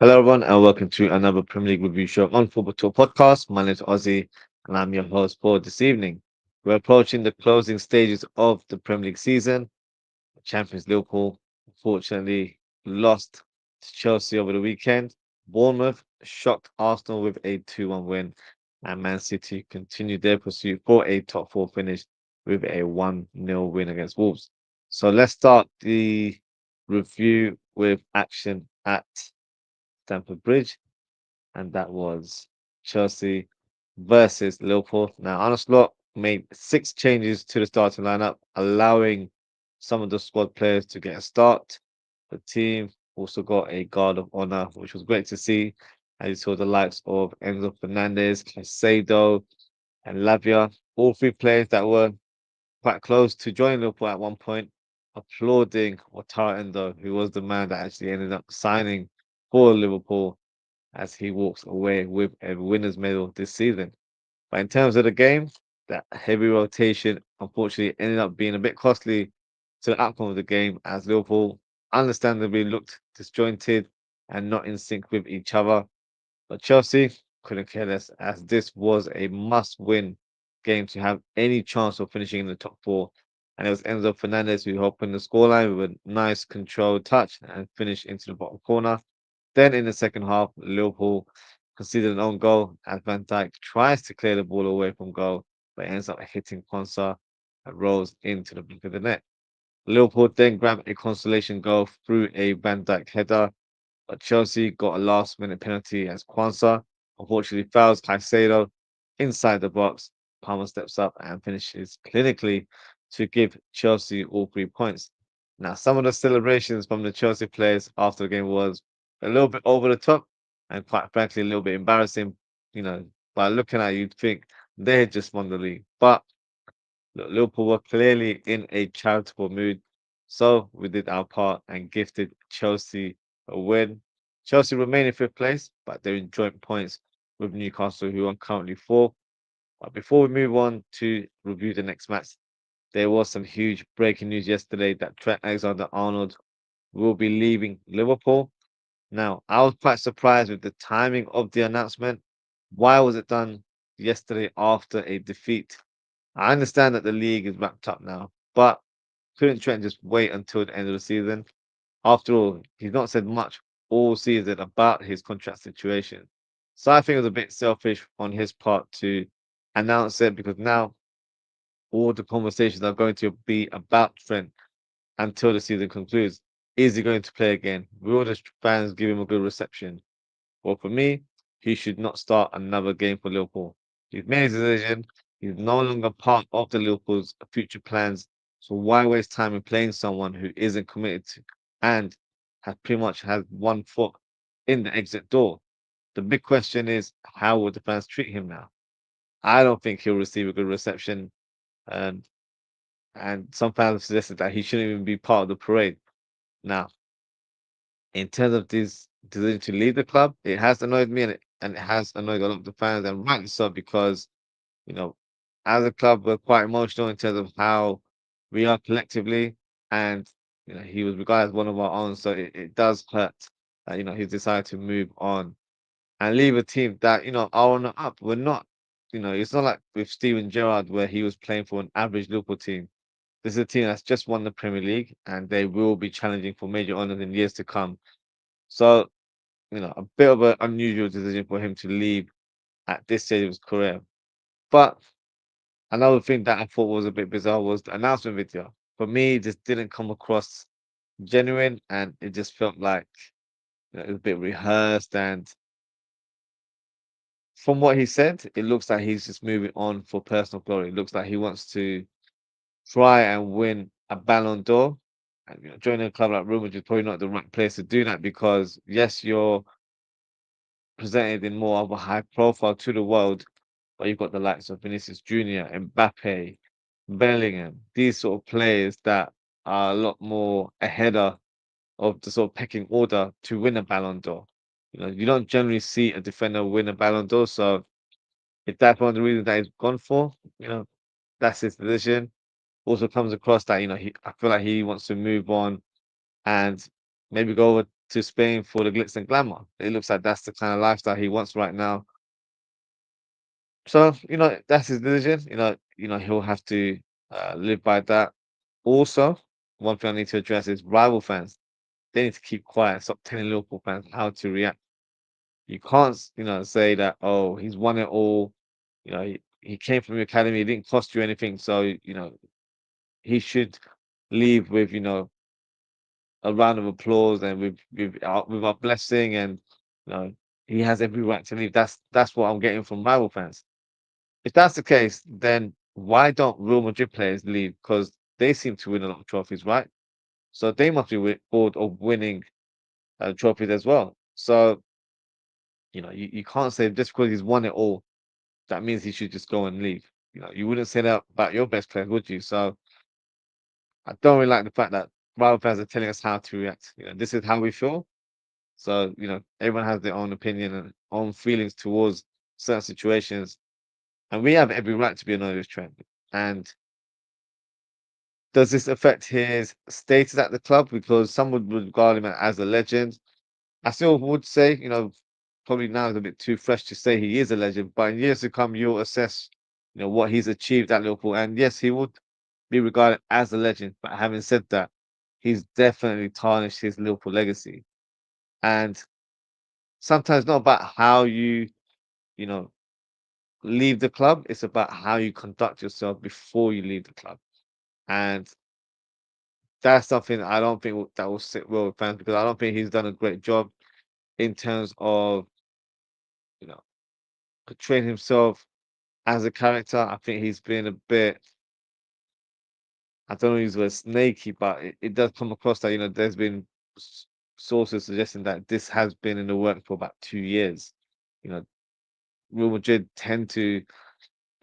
Hello, everyone, and welcome to another Premier League review show on Football Talk Podcast. My name is Ozzie, and I'm your host for this evening. We're approaching the closing stages of the Premier League season. Champions Liverpool unfortunately lost to Chelsea over the weekend. Bournemouth shocked Arsenal with a 2-1 win, and Man City continued their pursuit for a top four finish with a 1-0 win against Wolves. So let's start the review with action at Stamford Bridge, and that was Chelsea versus Liverpool. Now, Arne Slot made six changes to the starting lineup, allowing some of the squad players to get a start. The team also got a guard of honor, which was great to see. As you saw the likes of Enzo Fernandez, Caicedo, and Lavia, all three players that were quite close to joining Liverpool at one point, applauding Wataru Endo, who was the man that actually ended up signing for Liverpool as he walks away with a winner's medal this season. But in terms of the game, that heavy rotation unfortunately ended up being a bit costly to the outcome of the game as Liverpool understandably looked disjointed and not in sync with each other. But Chelsea couldn't care less as this was a must win game to have any chance of finishing in the top four. And it was Enzo Fernandez who opened the scoreline with a nice controlled touch and finished into the bottom corner. Then in the second half, Liverpool conceded an own goal as Van Dijk tries to clear the ball away from goal, but ends up hitting Konsa and rolls into the back of the net. Liverpool then grabbed a consolation goal through a Van Dijk header, but Chelsea got a last minute penalty as Kwanzaa unfortunately fouls Caicedo inside the box. Palmer steps up and finishes clinically to give Chelsea all 3 points. Now, some of the celebrations from the Chelsea players after the game was a little bit over the top and quite frankly a little bit embarrassing. By looking at it, you'd think they had just won the league. But look, Liverpool were clearly in a charitable mood, so we did our part and gifted Chelsea a win. Chelsea remain in fifth place, but they're in joint points with Newcastle, who are currently fourth. But before we move on to review the next match, there was some huge breaking news yesterday that Trent Alexander-Arnold will be leaving Liverpool. Now, I was quite surprised with the timing of the announcement. Why was it done yesterday after a defeat? I understand that the league is wrapped up now, but couldn't Trent just wait until the end of the season? After all, he's not said much all season about his contract situation. So I think it was a bit selfish on his part to announce it because now all the conversations are going to be about Trent until the season concludes. Is he going to play again? Will the fans give him a good reception? Well, for me, he should not start another game for Liverpool. He's made his decision. He's no longer part of the Liverpool's future plans. So why waste time in playing someone who isn't committed to and has pretty much has one foot in the exit door? The big question is, how will the fans treat him now? I don't think he'll receive a good reception. And some fans have suggested that he shouldn't even be part of the parade. Now, in terms of this decision to leave the club, it has annoyed me and it has annoyed a lot of the fans, and rightly so because you know, as a club, we're quite emotional in terms of how we are collectively, and he was regarded as one of our own, so it does hurt that he's decided to move on and leave a team that are on the up. We're not, it's not like with Steven Gerrard where he was playing for an average Liverpool team. This is a team that's just won the Premier League, and they will be challenging for major honours in years to come. So, a bit of an unusual decision for him to leave at this stage of his career. But another thing that I thought was a bit bizarre was the announcement video. For me, it just didn't come across genuine, and it just felt like it was a bit rehearsed. And from what he said, it looks like he's just moving on for personal glory. It looks like he wants to try and win a Ballon d'Or. And joining a club like Real Madrid is probably not the right place to do that because yes, you're presented in more of a high profile to the world, but you've got the likes of Vinicius Junior, Mbappe, Bellingham, these sort of players that are a lot more ahead of the sort of pecking order to win a Ballon d'Or. You don't generally see a defender win a Ballon d'Or, so if that's one of the reasons that he's gone for, that's his decision. Also comes across that I feel like he wants to move on and maybe go over to Spain for the glitz and glamour. It looks like that's the kind of lifestyle he wants right now. So, that's his decision. He'll have to live by that. Also, one thing I need to address is rival fans. They need to keep quiet. Stop telling Liverpool fans how to react. You can't, say that, oh, he's won it all. He came from your academy. It didn't cost you anything. So, he should leave with, a round of applause and with our blessing. And, you know, he has every right to leave. That's what I'm getting from rival fans. If that's the case, then why don't Real Madrid players leave? Because they seem to win a lot of trophies, right? So they must be bored of winning trophies as well. So, you can't say just because he's won it all, that means he should just go and leave. You wouldn't say that about your best players, would you? So I don't really like the fact that rival fans are telling us how to react. This is how we feel. So, everyone has their own opinion and own feelings towards certain situations. And we have every right to be annoyed with Trent. And does this affect his status at the club? Because some would regard him as a legend. I still would say, probably now is a bit too fresh to say he is a legend, but in years to come, you'll assess, what he's achieved at Liverpool. And yes, he would be regarded as a legend. But having said that, he's definitely tarnished his Liverpool legacy. And sometimes not about how you know, leave the club, it's about how you conduct yourself before you leave the club. And that's something I don't think that will sit well with fans because I don't think he's done a great job in terms of, you know, portraying himself as a character. I think he's been a bit, I don't know, use the word snaky, but it does come across that, there's been sources suggesting that this has been in the work for about 2 years. You know, Real Madrid tend to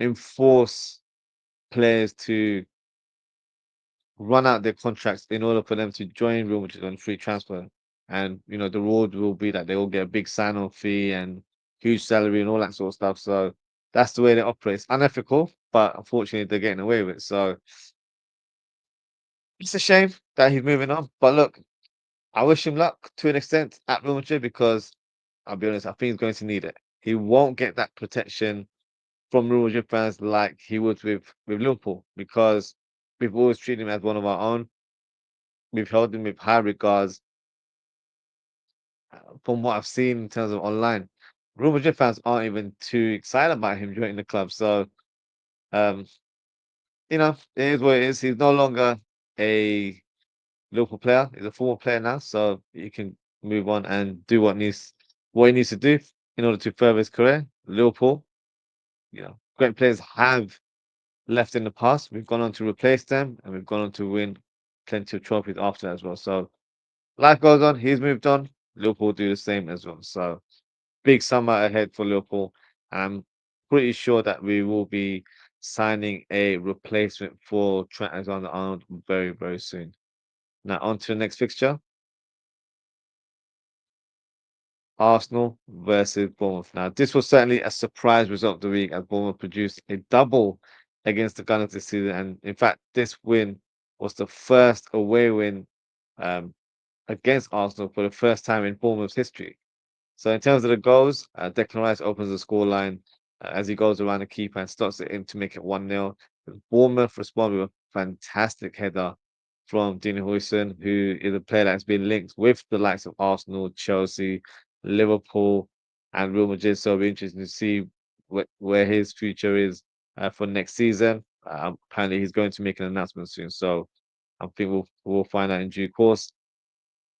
enforce players to run out their contracts in order for them to join Real Madrid on free transfer. And the reward will be that they will get a big sign-on fee and huge salary and all that sort of stuff. So that's the way they operate. It's unethical, but unfortunately they're getting away with it. So it's a shame that he's moving on. But look, I wish him luck to an extent at Real Madrid because I'll be honest, I think he's going to need it. He won't get that protection from Real Madrid fans like he would with Liverpool because we've always treated him as one of our own. We've held him with high regards from what I've seen in terms of online. Real Madrid fans aren't even too excited about him joining the club. So, um, it is what it is. He's no longer a Liverpool player. He's a former player now, so he can move on and do what he needs to do in order to further his career. Liverpool, great players have left in the past. We've gone on to replace them, and we've gone on to win plenty of trophies after that as well. So life goes on. He's moved on. Liverpool do the same as well. So big summer ahead for Liverpool. I'm pretty sure that we will be signing a replacement for Trent Alexander-Arnold very, very soon. Now on to the next fixture. Arsenal versus Bournemouth. Now, this was certainly a surprise result of the week as Bournemouth produced a double against the Gunners this season. And in fact, this win was the first away win um, against Arsenal for the first time in Bournemouth's history. So in terms of the goals, Declan Rice opens the scoreline as he goes around the keeper and slots it in to make it 1-0. Bournemouth responded with a fantastic header from Dean Huijsen, who is a player that's been linked with the likes of Arsenal, Chelsea, Liverpool, and Real Madrid. So it'll be interesting to see where his future is for next season. Apparently, he's going to make an announcement soon. So I think we'll find out in due course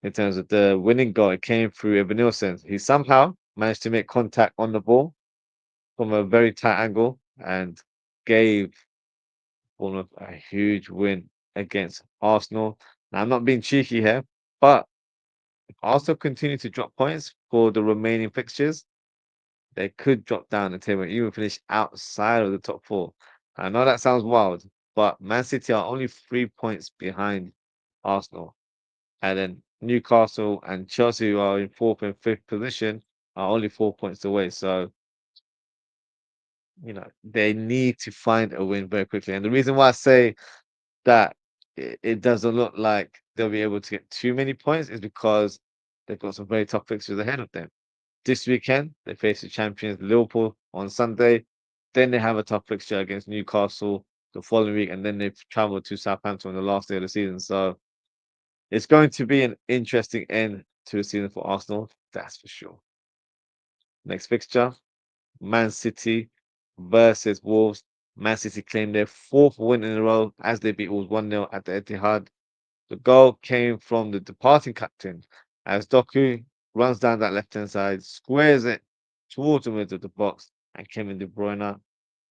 in terms of the winning goal. It came through Evanilson. He somehow managed to make contact on the ball from a very tight angle and gave Bournemouth a huge win against Arsenal. Now, I'm not being cheeky here, but if Arsenal continue to drop points for the remaining fixtures, they could drop down the table and even finish outside of the top four. I know that sounds wild, but Man City are only 3 points behind Arsenal. And then Newcastle and Chelsea, who are in fourth and fifth position, are only 4 points away. So, they need to find a win very quickly. And the reason why I say that it doesn't look like they'll be able to get too many points is because they've got some very tough fixtures ahead of them. This weekend, they face the champions Liverpool on Sunday. Then they have a tough fixture against Newcastle the following week, and then they travel to Southampton on the last day of the season. So it's going to be an interesting end to the season for Arsenal, that's for sure. Next fixture, Man City versus Wolves. Man City claimed their fourth win in a row as they beat Wolves 1-0 at the Etihad. The goal came from the departing captain as Doku runs down that left-hand side, squares it towards the middle of the box, and Kevin De Bruyne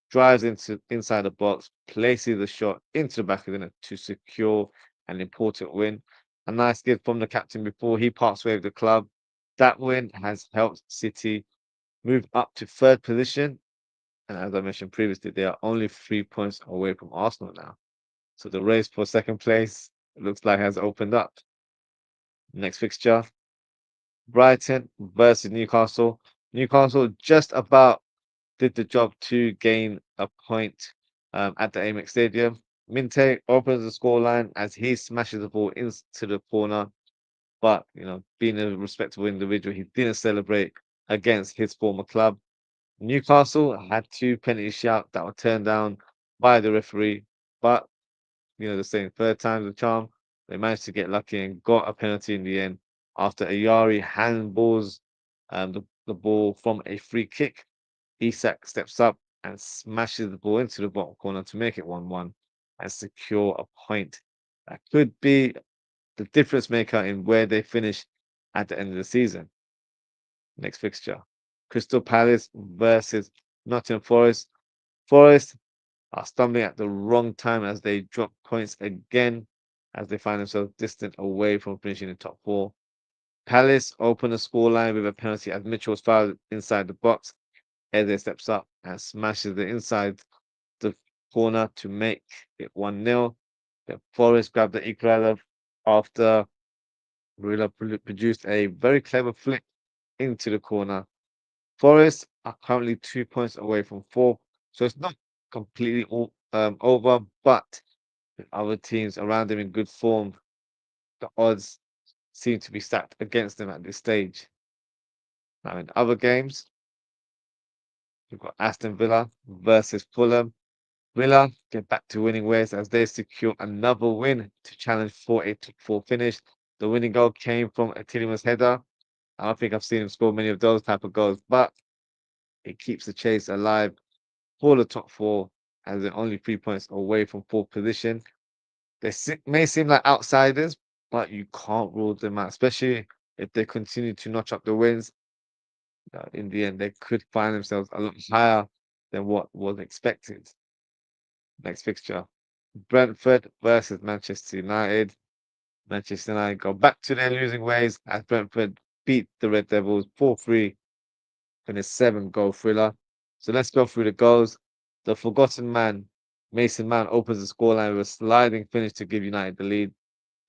drives into inside the box, places the shot into the back of the net to secure an important win. A nice gift from the captain before he parts ways with the club. That win has helped City move up to third position. And as I mentioned previously, they are only 3 points away from Arsenal now. So the race for second place looks like has opened up. Next fixture, Brighton versus Newcastle. Newcastle just about did the job to gain a point at the Amex Stadium. Minte opens the scoreline as he smashes the ball into the corner. But, being a respectable individual, he didn't celebrate against his former club. Newcastle had two penalty shouts that were turned down by the referee. But, the saying, third time's the charm. They managed to get lucky and got a penalty in the end after Ayari handballs the ball from a free kick. Isak steps up and smashes the ball into the bottom corner to make it 1-1 and secure a point. That could be the difference maker in where they finish at the end of the season. Next fixture, Crystal Palace versus Nottingham Forest. Forest are stumbling at the wrong time as they drop points again as they find themselves distant away from finishing in top four. Palace open the scoreline with a penalty as Mitchell was fouled inside the box. Eze steps up and smashes it inside the corner to make it 1-0. The Forest grabbed the equalizer after Rula produced a very clever flick into the corner. Forest are currently 2 points away from fourth, so it's not completely over, but with other teams around them in good form, the odds seem to be stacked against them at this stage. Now, in other games, we've got Aston Villa versus Fulham. Villa get back to winning ways as they secure another win to challenge for a top four finish. The winning goal came from a Tielemans header. I don't think I've seen him score many of those type of goals, but it keeps the chase alive for the top four as they're only 3 points away from fourth position. They may seem like outsiders, but you can't rule them out, especially if they continue to notch up the wins. In the end, they could find themselves a lot higher than what was expected. Next fixture, Brentford versus Manchester United. Manchester United go back to their losing ways as Brentford beat the Red Devils 4-3 in a 7-goal thriller. So let's go through the goals. The forgotten man, Mason Mount, opens the scoreline with a sliding finish to give United the lead.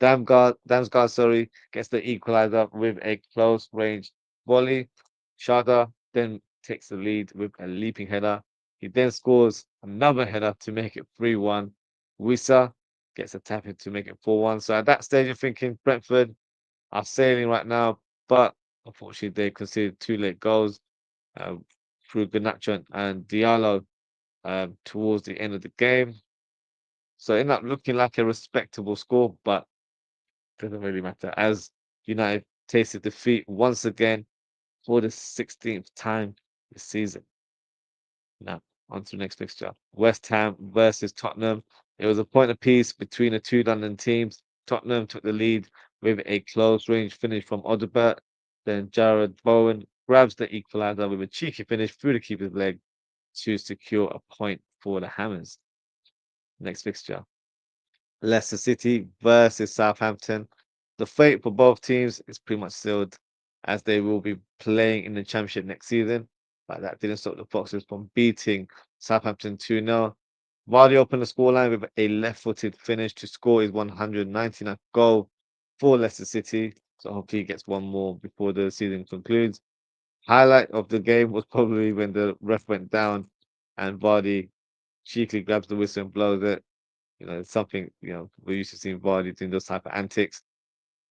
Damsgaard, gets the equalizer with a close range volley. Shada then takes the lead with a leaping header. He then scores another header to make it 3-1. Wissa gets a tap in to make it 4-1. So at that stage, you're thinking Brentford are sailing right now, but unfortunately, they conceded two late goals uh, through Garnacho and Diallo towards the end of the game. So it ended up looking like a respectable score, but doesn't really matter as United tasted defeat once again for the 16th time this season. Now, on to the next fixture. West Ham versus Tottenham. It was a point apiece between the two London teams. Tottenham took the lead with a close range finish from Odobert. Then Jared Bowen grabs the equalizer with a cheeky finish through the keeper's leg to secure a point for the Hammers. Next fixture. Leicester City versus Southampton. The fate for both teams is pretty much sealed as they will be playing in the Championship next season. But that didn't stop the Foxes from beating Southampton 2-0. Vardy opened the scoreline with a left-footed finish to score his 199th goal for Leicester City. So hopefully he gets one more before the season concludes. Highlight of the game was probably when the ref went down and Vardy cheekily grabs the whistle and blows it. It's something, we're used to seeing Vardy doing those type of antics.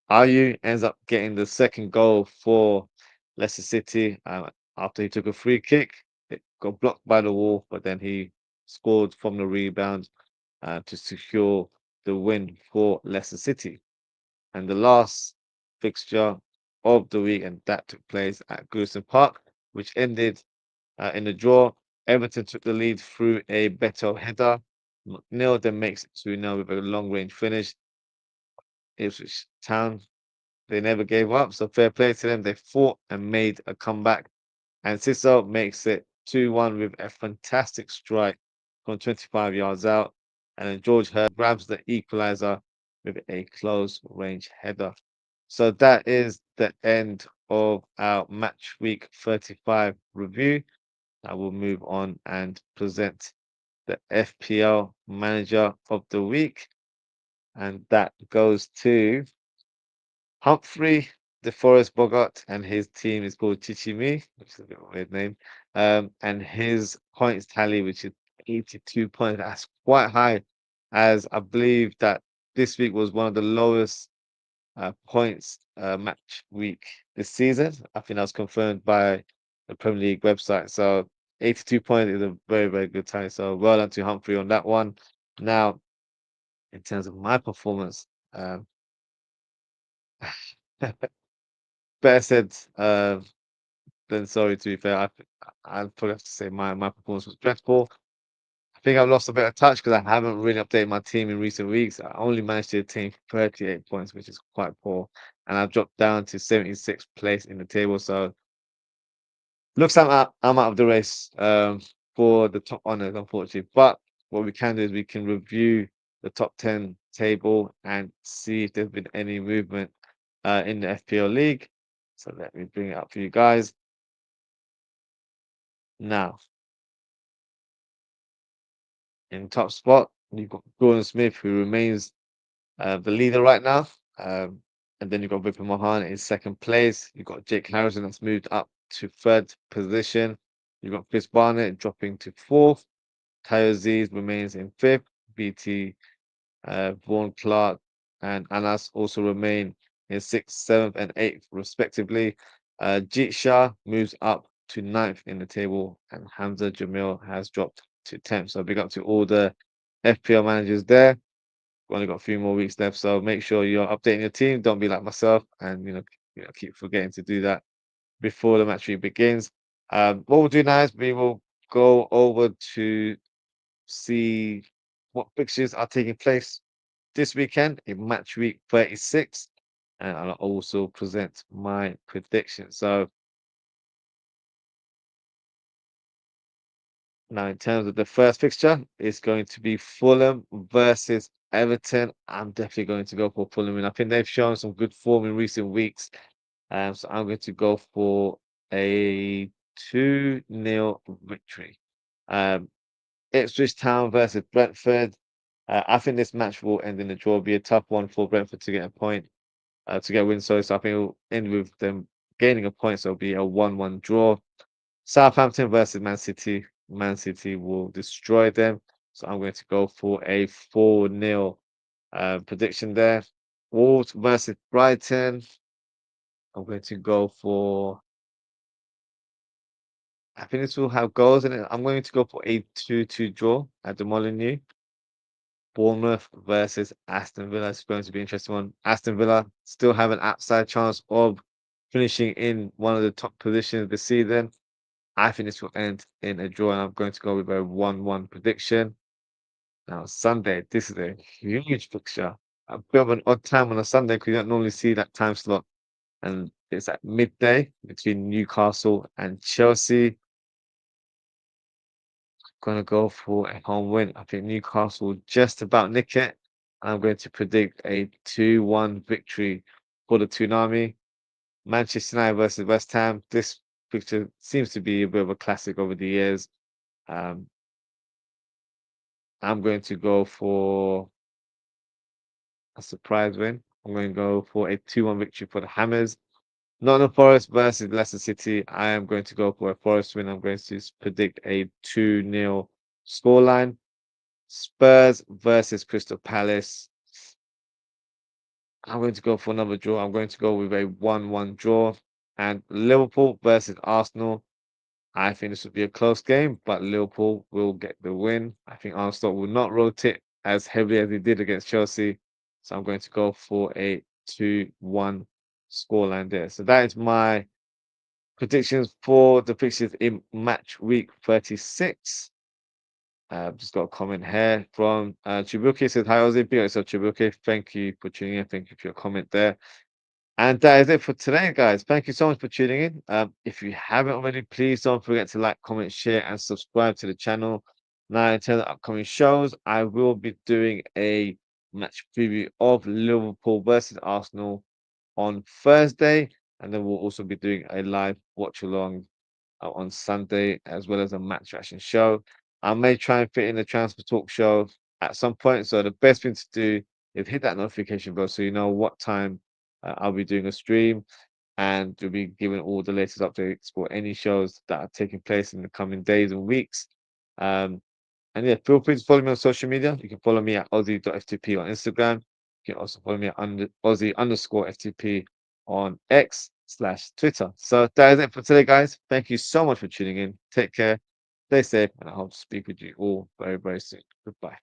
Ayew ends up getting the second goal for Leicester City after he took a free kick. It got blocked by the wall, but then he scored from the rebound to secure the win for Leicester City. And the last fixture of the week, and that took place at Goodison Park, which ended in the draw. Everton took the lead through a Beto header. McNeil then makes it 2-0 with a long range finish. Ipswich Town, they never gave up, so fair play to them. They fought and made a comeback. And Sisso makes it 2-1 with a fantastic strike from 25 yards out. And then George Hurd grabs the equalizer with a close range header. So that is the end of our match week 35 review. I will move on and present the FPL manager of the week. And that goes to Humphrey, the Forest Bogart, and his team is called Chichimi, which is a bit of a weird name. And his points tally, which is 82 points, that's quite high, as I believe that this week was one of the lowest points match week this season. I think that was confirmed by the Premier League website. So 82 points is a very, very good time. So well done to Humphrey on that one. Now, in terms of my performance, better said than sorry, to be fair. I'd probably have to say my performance was dreadful. I think I've lost a bit of touch because I haven't really updated my team in recent weeks. I only managed to attain 38 points, which is quite poor. And I've dropped down to 76th place in the table. So looks like I'm out of the race for the top honors, unfortunately. But what we can do is we can review the top 10 table and see if there's been any movement in the FPL league. So let me bring it up for you guys. Now, in top spot, you've got Gordon Smith, who remains the leader right now. And then you've got Vipin Mohan in second place. You've got Jake Harrison that's moved up to third position. You've got Chris Barnett dropping to fourth. Tayo Aziz remains in fifth. BT, Vaughan Clark, and Anas also remain in sixth, seventh, and eighth, respectively. Jeet Shah moves up to ninth in the table, and Hamza Jamil has dropped to 10th. So big up to all the FPL managers there. We've only got a few more weeks left, so make sure you're updating your team. Don't be like myself, and keep forgetting to do that before the match week begins. What we'll do now is we will go over to see what fixtures are taking place this weekend in match week 36, and I'll also present my prediction. So now, in terms of the first fixture, it's going to be Fulham versus Everton. I'm definitely going to go for Fulham, and I think they've shown some good form in recent weeks. So I'm going to go for a 2-0 victory. Um, Ipswich Town versus Brentford. I think this match will end in a draw. It'll be a tough one for Brentford to get a point, to get a win. So I think it'll end with them gaining a point. So it'll be a 1-1 draw. Southampton versus Man City. Man City will destroy them. So I'm going to go for a 4-0 prediction there. Wolves versus Brighton. I'm going to go for. I think this will have goals in it. I'm going to go for a 2-2 draw at the Molineux. Bournemouth versus Aston Villa. It's going to be an interesting one. Aston Villa still have an outside chance of finishing in one of the top positions this season. I think this will end in a draw, and I'm going to go with a 1-1 prediction. Now, Sunday, this is a huge fixture. A bit of an odd time on a Sunday because you don't normally see that time slot. And it's at midday between Newcastle and Chelsea. Going to go for a home win. I think Newcastle will just about nick it. I'm going to predict a 2-1 victory for the Toonami. Manchester United versus West Ham. This picture seems to be a bit of a classic over the years. Um, I'm going to go for a surprise win. I'm going to go for a 2-1 victory for the Hammers. Nottingham Forest versus Leicester City. I am going to go for a Forest win. I'm going to predict a 2-0 scoreline. Spurs versus Crystal Palace. I'm going to go for another draw. I'm going to go with a 1-1 draw. And Liverpool versus Arsenal. I think this will be a close game, but Liverpool will get the win. I think Arsenal will not rotate as heavily as they did against Chelsea. So I'm going to go for a 2-1 scoreline there. So that is my predictions for the fixtures in match week 36. Just got a comment here from Chibuke. Says, hi, Ozzy. Big up yourself, Chibuke. Thank you for tuning in. Thank you for your comment there. And that is it for today, guys. Thank you so much for tuning in. If you haven't already, please don't forget to like, comment, share, and subscribe to the channel. Now, in terms of upcoming shows, I will be doing a match preview of Liverpool versus Arsenal on Thursday, and then we'll also be doing a live watch along on Sunday, as well as a match reaction show. I may try and fit in a transfer talk show at some point. So the best thing to do is hit that notification bell so you know what time I'll be doing a stream, and you'll be given all the latest updates for any shows that are taking place in the coming days and weeks. Um, and yeah, feel free to follow me on social media. You can follow me at Ozzie.ftp on Instagram. You can also follow me at Ozzie_FTP on X/Twitter. So that is it for today, guys. Thank you so much for tuning in. Take care, stay safe, and I hope to speak with you all very, very soon. Goodbye.